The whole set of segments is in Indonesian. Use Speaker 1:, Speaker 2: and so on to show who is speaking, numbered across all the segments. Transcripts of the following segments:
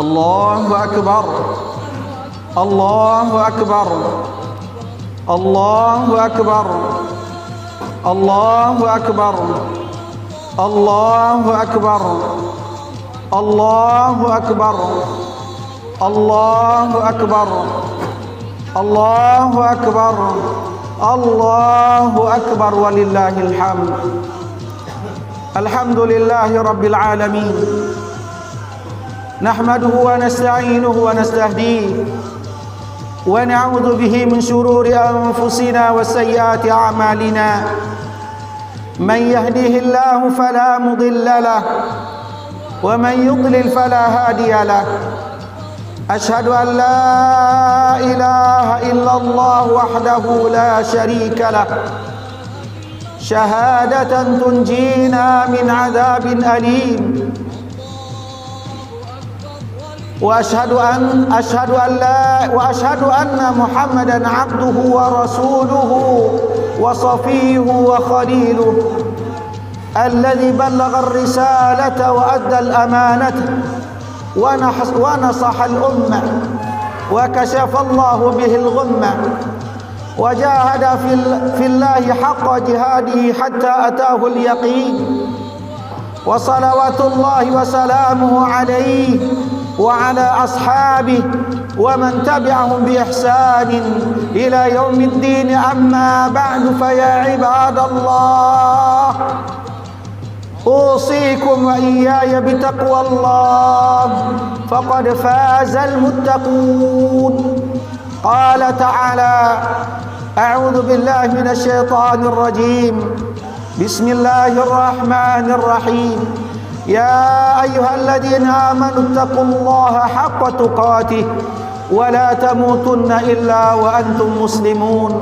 Speaker 1: Allahu Akbar. Allahu Akbar. Allahu Akbar. Allahu Akbar. Allahu Akbar. Allahu Akbar. Allahu Akbar. Allahu Akbar. Allahu Akbar walillahil hamd. Alhamdulillahi rabbil alamin. Nahmaduhu wa nasta'inuhu wa nastahdihi wa na'udzu bihi min shururi anfusina wa sayyiati a'malina. Man yahdihillahu fala mudilla lahu wa man yudlil fala hadiya lahu. Ashhadu an la ilaha illallah wahdahu la syarika lahu syahadatan tunjina min adzabin alim. وأشهد أن محمدا عبده ورسوله وصفيه وخليله الذي بلغ الرسالة وأدى الأمانة ونصح الأمة وكشف الله به الغمة وجاهد في الله حق جهاده حتى أتاه اليقين. وصلوات الله وسلامه عليه وعلى أصحابه ومن تبعهم بإحسان إلى يوم الدين. أما بعد فيا عباد الله أوصيكم وإياي بتقوى الله فقد فاز المتقون. قال تعالى أعوذ بالله من الشيطان الرجيم بسم الله الرحمن الرحيم يا أيها الذين آمنوا اتقوا الله حق تقاته ولا تموتن إلا وأنتم مسلمون.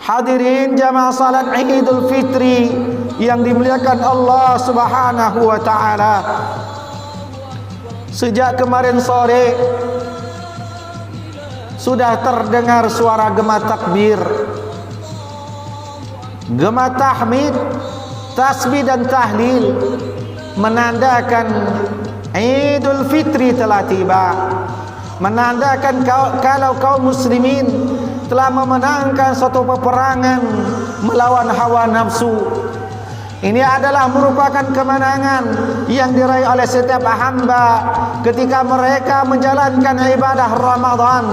Speaker 1: Hadirin jamaah salat Idul Fitri yang dimuliakan Allah Subhanahu wa taala. Sejak kemarin sore sudah terdengar suara gema takbir, gema tahmid, tasbih dan tahlil, menandakan Idul Fitri telah tiba, menandakan kalau kaum muslimin telah memenangkan suatu peperangan melawan hawa nafsu. Ini adalah merupakan kemenangan yang diraih oleh setiap hamba ketika mereka menjalankan ibadah Ramadan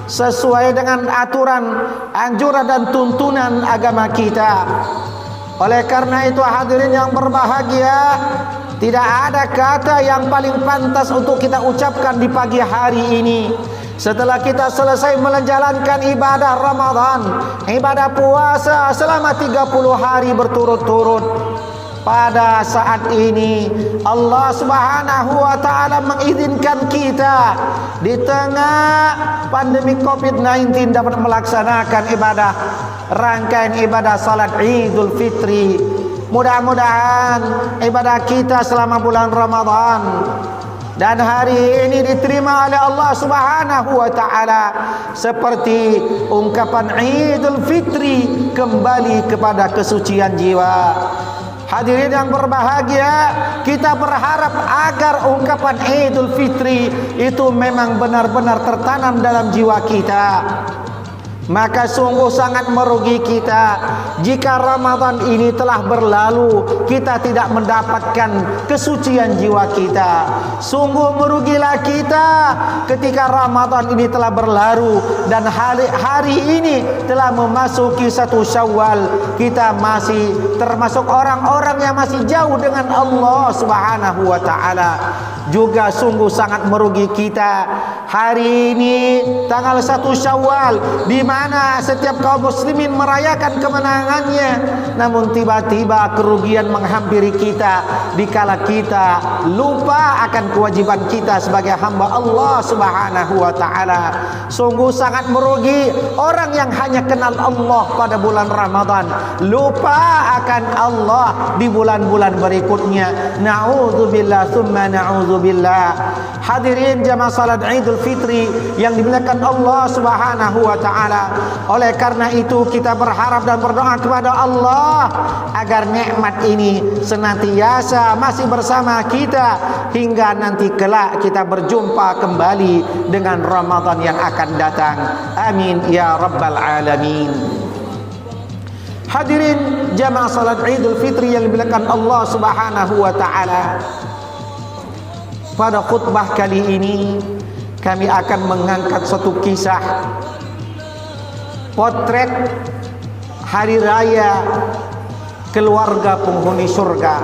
Speaker 1: sesuai dengan aturan, anjuran dan tuntunan agama kita. Oleh karena itu hadirin yang berbahagia, tidak ada kata yang paling pantas untuk kita ucapkan di pagi hari ini setelah kita selesai menjalankan ibadah Ramadan, ibadah puasa selama 30 hari berturut-turut. Pada saat ini Allah Subhanahu wa taala mengizinkan kita di tengah pandemi Covid-19 dapat melaksanakan ibadah, rangkaian ibadah salat Idul Fitri. Mudah-mudahan ibadah kita selama bulan Ramadan dan hari ini diterima oleh Allah Subhanahu wa taala seperti ungkapan Idul Fitri, kembali kepada kesucian jiwa. Hadirin yang berbahagia, kita berharap agar ungkapan Idul Fitri itu memang benar-benar tertanam dalam jiwa kita. Maka sungguh sangat merugi kita jika Ramadan ini telah berlalu kita tidak mendapatkan kesucian jiwa kita. Sungguh merugilah kita ketika Ramadan ini telah berlalu dan hari ini telah memasuki 1 Syawal, kita masih termasuk orang-orang yang masih jauh dengan Allah Subhanahu wa taala. Juga sungguh sangat merugi kita hari ini tanggal 1 Syawal, di mana setiap kaum muslimin merayakan kemenangannya, namun tiba-tiba kerugian menghampiri kita dikala kita lupa akan kewajiban kita sebagai hamba Allah Subhanahu wa taala. Sungguh sangat merugi orang yang hanya kenal Allah pada bulan Ramadan, lupa akan Allah di bulan-bulan berikutnya. Na'udzubillah tsumma na'udzubillah. na'udzubillah. Hadirin jamaah salat Idul Fitri yang dimuliakan Allah Subhanahu wa taala. Oleh karena itu kita berharap dan berdoa kepada Allah agar nikmat ini senantiasa masih bersama kita hingga nanti kelak kita berjumpa kembali dengan Ramadan yang akan datang. Amin ya rabbal alamin. Hadirin jamaah salat Idul Fitri yang dimuliakan Allah Subhanahu wa taala. Pada khutbah kali ini kami akan mengangkat satu kisah potret hari raya keluarga penghuni surga.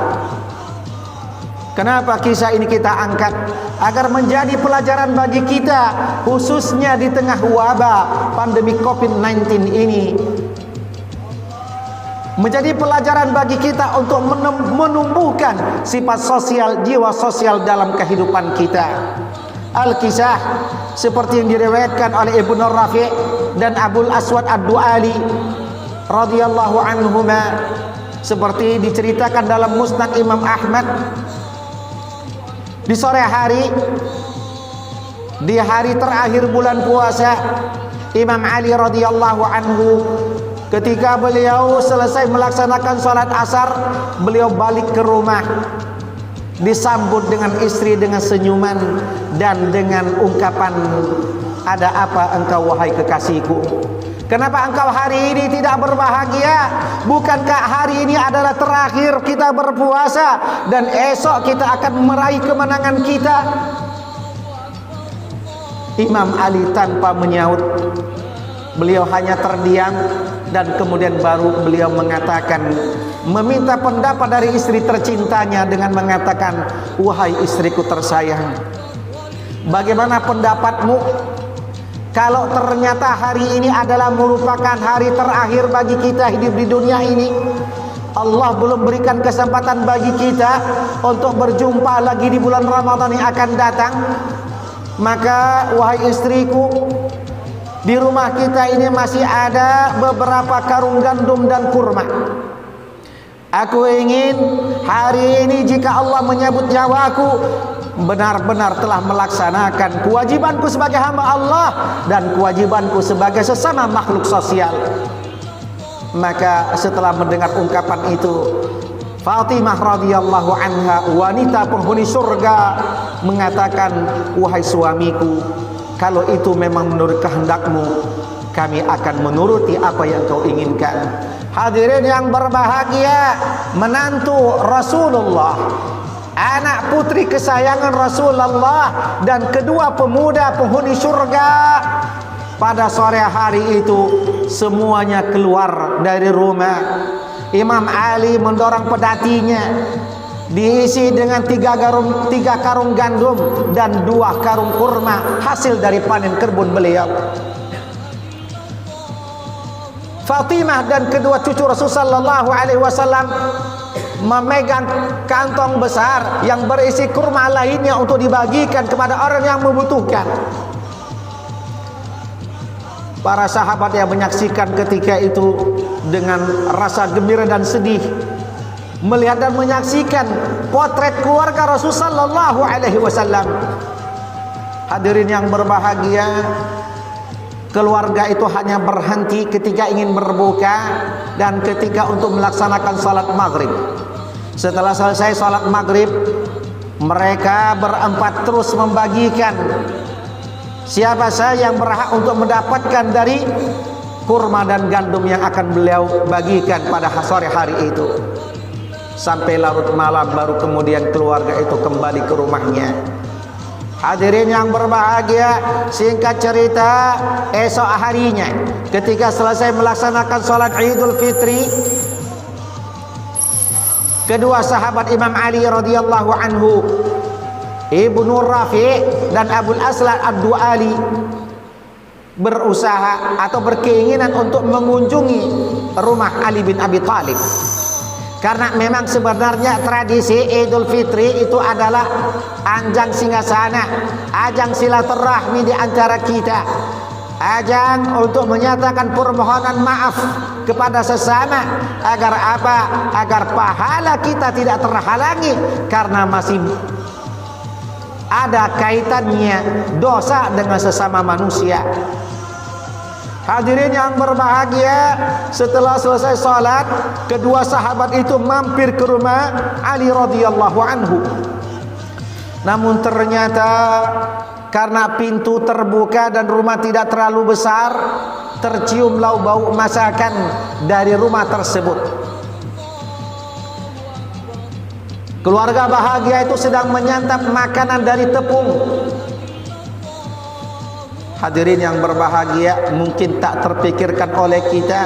Speaker 1: Kenapa kisah ini kita angkat? Agar menjadi pelajaran bagi kita, khususnya di tengah wabah pandemi COVID-19 ini. Menjadi pelajaran bagi kita untuk menumbuhkan sifat sosial, jiwa sosial dalam kehidupan kita. Al-Kisah seperti yang diriwayatkan oleh Ibnu Rafi' dan Abul Aswad Ad-Du'ali radhiyallahu anhuma, seperti diceritakan dalam Musnad Imam Ahmad. Di sore hari, di hari terakhir bulan puasa, Imam Ali radhiyallahu anhu, ketika beliau selesai melaksanakan sholat asar, beliau balik ke rumah, disambut dengan istri dengan senyuman dan dengan ungkapan, "Ada apa engkau wahai kekasihku? Kenapa engkau hari ini tidak berbahagia? Bukankah hari ini adalah terakhir kita berpuasa dan esok kita akan meraih kemenangan kita?" Imam Ali tanpa menyaut, beliau hanya terdiam dan kemudian baru beliau mengatakan, meminta pendapat dari istri tercintanya dengan mengatakan, "Wahai istriku tersayang, bagaimana pendapatmu kalau ternyata hari ini adalah merupakan hari terakhir bagi kita hidup di dunia ini? Allah belum berikan kesempatan bagi kita untuk berjumpa lagi di bulan Ramadan yang akan datang. Maka wahai istriku, di rumah kita ini masih ada beberapa karung gandum dan kurma. Aku ingin hari ini jika Allah menyabut nyawaku, benar-benar telah melaksanakan kewajibanku sebagai hamba Allah dan kewajibanku sebagai sesama makhluk sosial." Maka setelah mendengar ungkapan itu, Fatimah radhiyallahu anha, wanita penghuni surga, mengatakan, "Wahai suamiku, kalau itu memang menurut kehendakmu, kami akan menuruti apa yang kau inginkan." Hadirin yang berbahagia, menantu Rasulullah, anak putri kesayangan Rasulullah, dan kedua pemuda penghuni surga, pada sore hari itu semuanya keluar dari rumah. Imam Ali mendorong pedatinya, diisi dengan tiga karung gandum dan 2 karung kurma hasil dari panen kebun beliau. Fatimah dan kedua cucu Rasulullah sallallahu alaihi wasallam memegang kantong besar yang berisi kurma lainnya untuk dibagikan kepada orang yang membutuhkan. Para sahabat yang menyaksikan ketika itu dengan rasa gembira dan sedih, melihat dan menyaksikan potret keluarga Rasul sallallahu alaihi wasallam. Hadirin yang berbahagia, keluarga itu hanya berhenti ketika ingin berbuka dan ketika untuk melaksanakan salat maghrib. Setelah selesai salat maghrib, mereka berempat terus membagikan siapa saja yang berhak untuk mendapatkan dari kurma dan gandum yang akan beliau bagikan pada sore hari itu. Sampai larut malam baru kemudian keluarga itu kembali ke rumahnya. Hadirin yang berbahagia, singkat cerita, esok harinya ketika selesai melaksanakan sholat Idul Fitri, kedua sahabat Imam Ali radhiyallahu anhu, Ibnu Rafi' dan Abul Aswad Ad-Du'ali, berusaha atau berkeinginan untuk mengunjungi rumah Ali bin Abi Thalib. Karena memang sebenarnya tradisi Idul Fitri itu adalah ajang singgasana, ajang silaturahmi di antara kita, ajang untuk menyatakan permohonan maaf kepada sesama, agar apa? Agar pahala kita tidak terhalangi karena masih ada kaitannya dosa dengan sesama manusia. Hadirin yang berbahagia, setelah selesai salat, kedua sahabat itu mampir ke rumah Ali radhiyallahu anhu. Namun ternyata karena pintu terbuka dan rumah tidak terlalu besar, terciumlah bau masakan dari rumah tersebut. Keluarga bahagia itu sedang menyantap makanan dari tepung. Hadirin yang berbahagia, mungkin tak terpikirkan oleh kita,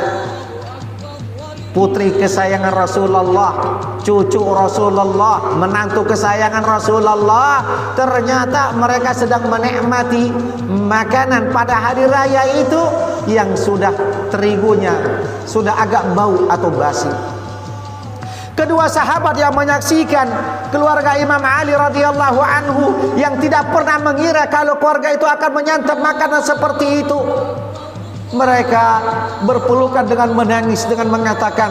Speaker 1: putri kesayangan Rasulullah, cucu Rasulullah, menantu kesayangan Rasulullah, ternyata mereka sedang menikmati makanan pada hari raya itu yang sudah terigunya sudah agak bau atau basi. Kedua sahabat yang menyaksikan keluarga Imam Ali radhiyallahu anhu yang tidak pernah mengira kalau keluarga itu akan menyantap makanan seperti itu, mereka berpelukan dengan menangis dengan mengatakan,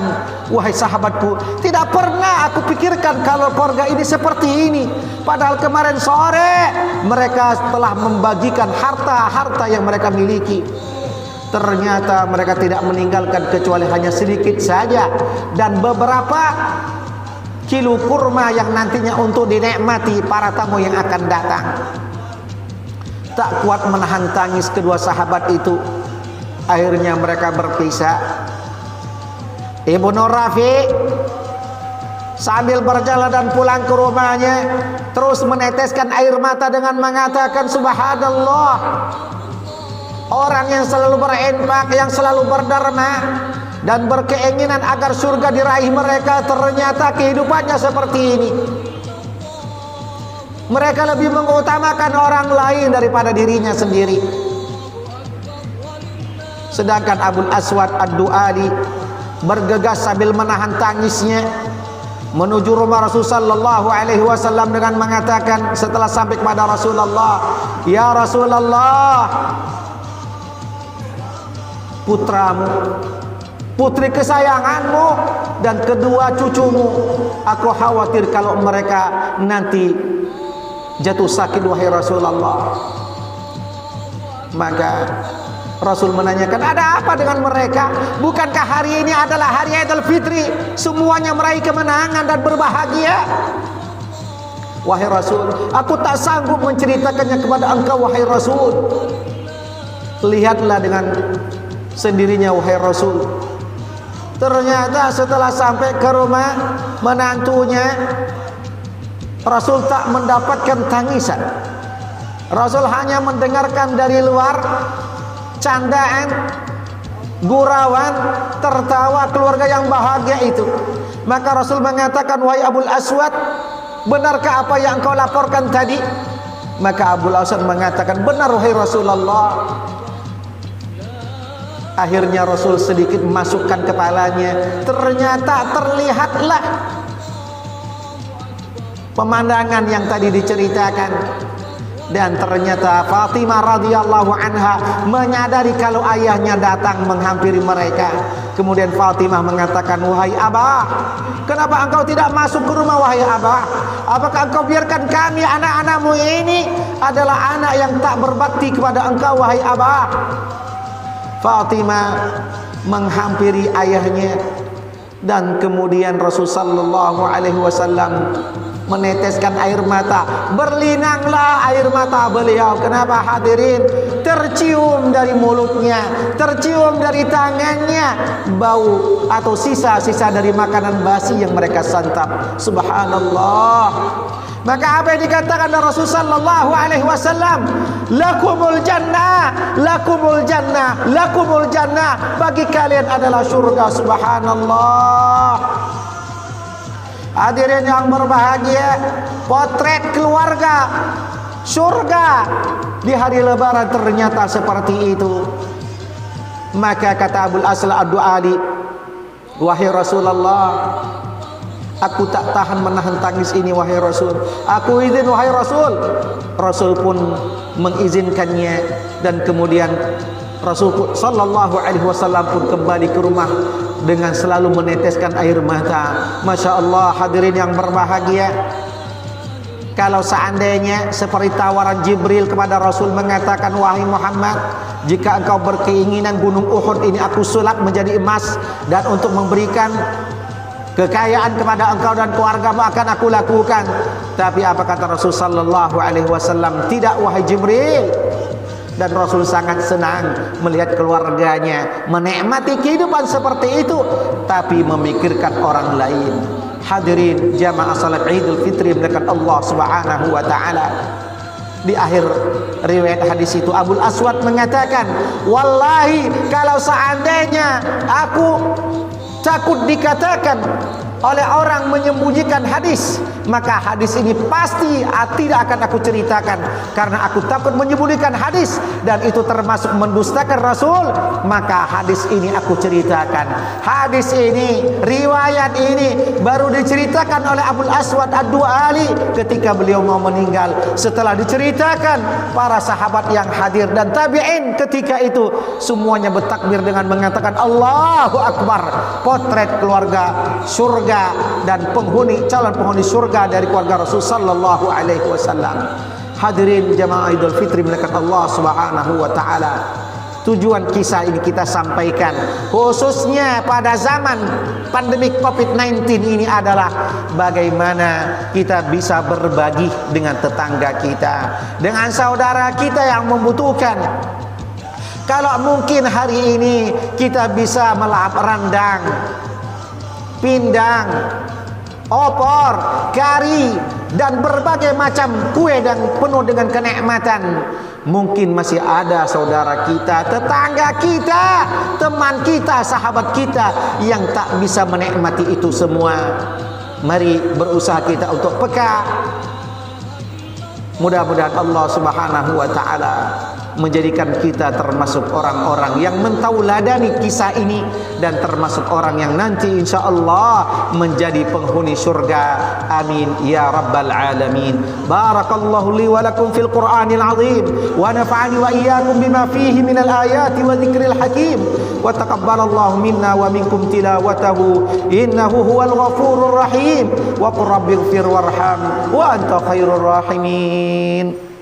Speaker 1: wahai sahabatku, tidak pernah aku pikirkan kalau keluarga ini seperti ini. Padahal kemarin sore mereka telah membagikan harta-harta yang mereka miliki. Ternyata mereka tidak meninggalkan kecuali hanya sedikit saja, dan beberapa kilo kurma yang nantinya untuk dinikmati para tamu yang akan datang. Tak kuat menahan tangis kedua sahabat itu, akhirnya mereka berpisah. Ibnu Rafi sambil berjalan dan pulang ke rumahnya terus meneteskan air mata dengan mengatakan, subhanallah, orang yang selalu berinfak, yang selalu berderma dan berkeinginan agar surga diraih mereka, ternyata kehidupannya seperti ini. Mereka lebih mengutamakan orang lain daripada dirinya sendiri. Sedangkan Abul Aswad Ad-Du'ali bergegas sambil menahan tangisnya menuju rumah Rasul sallallahu alaihi wasallam dengan mengatakan setelah sampai kepada Rasulullah, ya Rasulullah, putramu, putri kesayanganmu, dan kedua cucumu, aku khawatir kalau mereka nanti jatuh sakit, wahai Rasulullah. Maka Rasul menanyakan, ada apa dengan mereka? Bukankah hari ini adalah hari Idul Fitri, semuanya meraih kemenangan dan berbahagia? Wahai Rasul, aku tak sanggup menceritakannya kepada engkau, wahai Rasul. Lihatlah dengan sendirinya, wahai Rasul. Ternyata setelah sampai ke rumah menantunya, Rasul tak mendapatkan tangisan. Rasul hanya mendengarkan dari luar candaan, gurauan, tertawa keluarga yang bahagia itu. Maka Rasul mengatakan, wahai Abul Aswad, benarkah apa yang kau laporkan tadi? Maka Abul Aswad mengatakan, benar wahai Rasulullah. Akhirnya Rasul sedikit masukkan kepalanya, ternyata terlihatlah pemandangan yang tadi diceritakan. Dan ternyata Fatimah radhiyallahu anha menyadari kalau ayahnya datang menghampiri mereka. Kemudian Fatimah mengatakan, wahai Abah, kenapa engkau tidak masuk ke rumah, wahai Abah? Apakah engkau biarkan kami, anak-anakmu ini adalah anak yang tak berbakti kepada engkau, wahai Abah? Fatimah menghampiri ayahnya, dan kemudian Rasul sallallahu alaihi wasallam meneteskan air mata. Berlinanglah air mata beliau. Kenapa hadirin? Tercium dari mulutnya, tercium dari tangannya bau atau sisa-sisa dari makanan basi yang mereka santap. Subhanallah. Maka apa yang dikatakan oleh Rasul sallallahu alaihi wasallam, lakumul jannah, lakumul jannah, lakumul jannah, bagi kalian adalah surga. Subhanallah. Hadirin yang berbahagia, potret keluarga surga di hari lebaran ternyata seperti itu. Maka kata Abul Aswad Ad-Du'ali, wahai Rasulullah, aku tak tahan menahan tangis ini, wahai Rasul. Aku izin, wahai Rasul. Rasul pun mengizinkannya, dan kemudian Rasul sallallahu alaihi wasallam pun kembali ke rumah dengan selalu meneteskan air mata. Masya Allah, hadirin yang berbahagia, Kalau seandainya seperti tawaran Jibril kepada Rasul mengatakan, wahai Muhammad, jika engkau berkeinginan gunung Uhud ini aku sulap menjadi emas dan untuk memberikan kekayaan kepada engkau dan keluargamu akan aku lakukan. Tapi apa kata Rasul sallallahu alaihi wasallam? Tidak wahai Jibril. Dan Rasul sangat senang melihat keluarganya menikmati kehidupan seperti itu, tapi memikirkan orang lain. Hadirin jamaah salat Idul Fitri mendekat Allah Subhanahu wa taala. Di akhir riwayat hadis itu Abul Aswad mengatakan, wallahi kalau seandainya aku takut dikatakan oleh orang menyembunyikan hadis, maka hadis ini pasti tidak akan aku ceritakan, karena aku takut menyembunyikan hadis dan itu termasuk mendustakan Rasul. Maka hadis ini aku ceritakan. Hadis ini, riwayat ini baru diceritakan oleh Abul Aswad Ad-Du'ali ketika beliau mau meninggal. Setelah diceritakan, para sahabat yang hadir dan tabi'in ketika itu semuanya bertakbir dengan mengatakan Allahu Akbar. Potret keluarga surga dan calon penghuni surga dari keluarga Rasul sallallahu alaihi wasallam. Hadirin jamaah Idul Fitri mendekat Allah Subhanahu wa taala. Tujuan kisah ini kita sampaikan khususnya pada zaman pandemik Covid-19 ini adalah bagaimana kita bisa berbagi dengan tetangga kita, dengan saudara kita yang membutuhkan. Kalau mungkin hari ini kita bisa melahap rendang, pindang, opor, kari, dan berbagai macam kue dan penuh dengan kenikmatan, mungkin masih ada saudara kita, tetangga kita, teman kita, sahabat kita yang tak bisa menikmati itu semua. Mari berusaha kita untuk peka. Mudah-mudahan Allah Subhanahu wa taala menjadikan kita termasuk orang-orang yang mentauladani kisah ini dan termasuk orang yang nanti insyaallah menjadi penghuni surga. Amin ya rabbal alamin. Barakallahu li wa lakum fil Qur'anil azim wa nafa'ani wa iyyakum bima fihi minal ayati wa dzikril hakim wa taqabbalallahu minna wa minkum tilawatahu innahu huwal ghafurur rahim wa qur rabbighfir warham wa anta khairur rahimin.